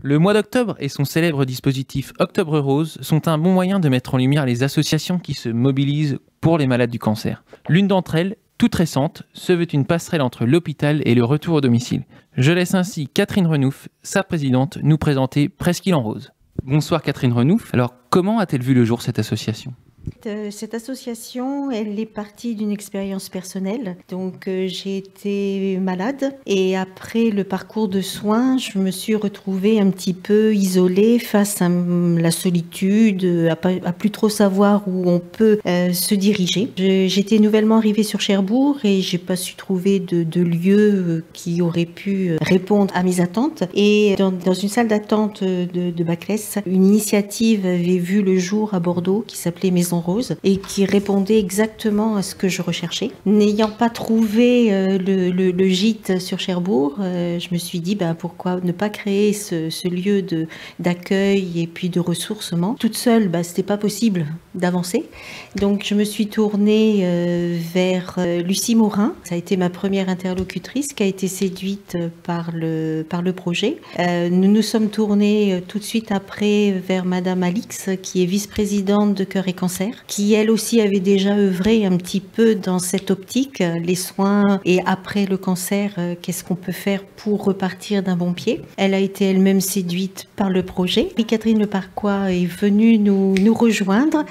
Le mois d'octobre et son célèbre dispositif Octobre Rose sont un bon moyen de mettre en lumière les associations qui se mobilisent pour les malades du cancer. L'une d'entre elles, toute récente, se veut une passerelle entre l'hôpital et le retour au domicile. Je laisse ainsi Catherine Renouf, sa présidente, nous présenter Presqu'île en Rose. Bonsoir Catherine Renouf. Alors, comment a-t-elle vu le jour cette association ? Cette association, elle est partie d'une expérience personnelle. Donc, j'ai été malade et après le parcours de soins, je me suis retrouvée un petit peu isolée face à la solitude, à plus trop savoir où on peut se diriger. J'étais nouvellement arrivée sur Cherbourg et j'ai pas su trouver de lieu qui aurait pu répondre à mes attentes. Et dans une salle d'attente de Baclès, une initiative avait vu le jour à Bordeaux qui s'appelait Maison Rose et qui répondait exactement à ce que je recherchais. N'ayant pas trouvé le gîte sur Cherbourg, je me suis dit pourquoi ne pas créer ce lieu d'accueil et puis de ressourcement. Toute seule, c'était pas possible d'avancer. Donc je me suis tournée vers Lucie Morin. Ça a été ma première interlocutrice qui a été séduite par le projet. Nous nous sommes tournés tout de suite après vers Madame Alix, qui est vice-présidente de Cœur et Cancer, qui elle aussi avait déjà œuvré un petit peu dans cette optique, les soins et après le cancer, qu'est-ce qu'on peut faire pour repartir d'un bon pied. Elle a été elle-même séduite par le projet. Puis Catherine Leparquois est venue nous rejoindre.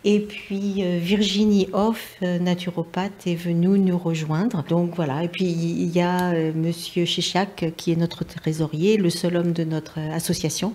Et puis Virginie Hoff, naturopathe, est venue nous rejoindre. Donc voilà, et puis il y a Monsieur Chéchac, qui est notre trésorier, le seul homme de notre association,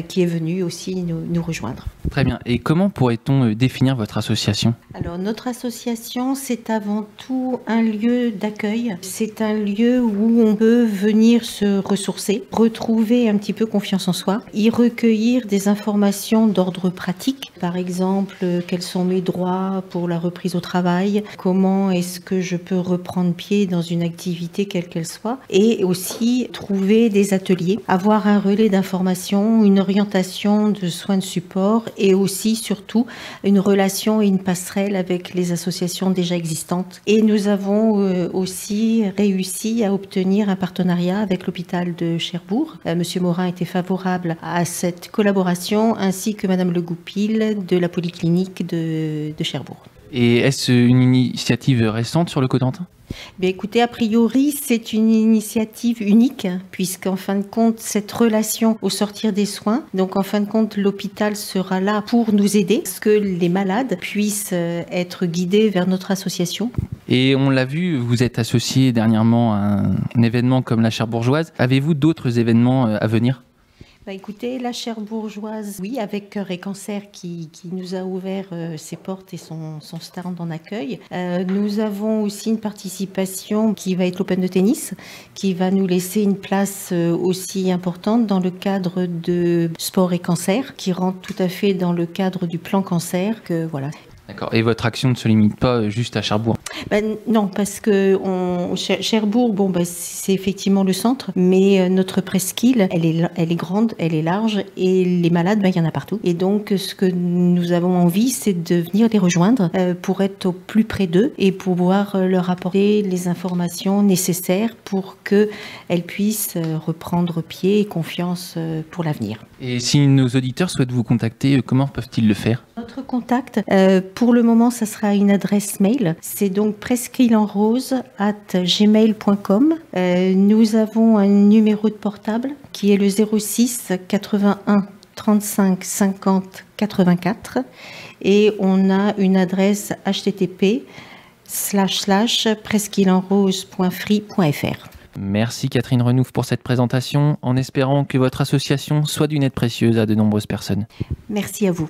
qui est venu aussi nous rejoindre. Très bien. Et comment pourrait-on définir votre association ? Alors notre association, c'est avant tout un lieu d'accueil. C'est un lieu où on peut venir se ressourcer, retrouver un petit peu confiance en soi, y recueillir des informations d'ordre pratique. Par exemple, quels sont mes droits pour la reprise au travail, comment est-ce que je peux reprendre pied dans une activité quelle qu'elle soit, et aussi trouver des ateliers, avoir un relais d'information, une orientation de soins de support et aussi surtout une relation et une passerelle avec les associations déjà existantes. Et nous avons aussi réussi à obtenir un partenariat avec l'hôpital de Cherbourg. Monsieur Morin était favorable à cette collaboration ainsi que Madame Le Goupil de la polyclinique de Cherbourg. Et est-ce une initiative récente sur le Cotentin ? Écoutez, a priori, c'est une initiative unique, puisqu'en fin de compte, cette relation au sortir des soins, donc en fin de compte, l'hôpital sera là pour nous aider, pour que les malades puissent être guidés vers notre association. Et on l'a vu, vous êtes associé dernièrement à un événement comme la Cherbourgeoise. Avez-vous d'autres événements à venir ? Écoutez, la Cherbourgeoise, oui, avec Cœur et Cancer qui nous a ouvert ses portes et son stand en accueil. Nous avons aussi une participation qui va être l'Open de tennis, qui va nous laisser une place aussi importante dans le cadre de Sport et Cancer, qui rentre tout à fait dans le cadre du plan cancer. Voilà. D'accord. Et votre action ne se limite pas juste à Cherbourg ? Non, parce que Cherbourg, c'est effectivement le centre, mais notre presqu'île, elle est grande, elle est large, et les malades, il y en a partout. Et donc, ce que nous avons envie, c'est de venir les rejoindre pour être au plus près d'eux et pouvoir leur apporter les informations nécessaires pour qu'elles puissent reprendre pied et confiance pour l'avenir. Et si nos auditeurs souhaitent vous contacter, comment peuvent-ils le faire ? Notre contact, pour le moment, ça sera une adresse mail. C'est donc presqu'îlesenrose@gmail.com. Nous avons un numéro de portable qui est le 06 81 35 50 84 et on a une adresse http://presqu'îlesenrose.free.fr. Merci Catherine Renouf pour cette présentation, en espérant que votre association soit d'une aide précieuse à de nombreuses personnes. Merci à vous.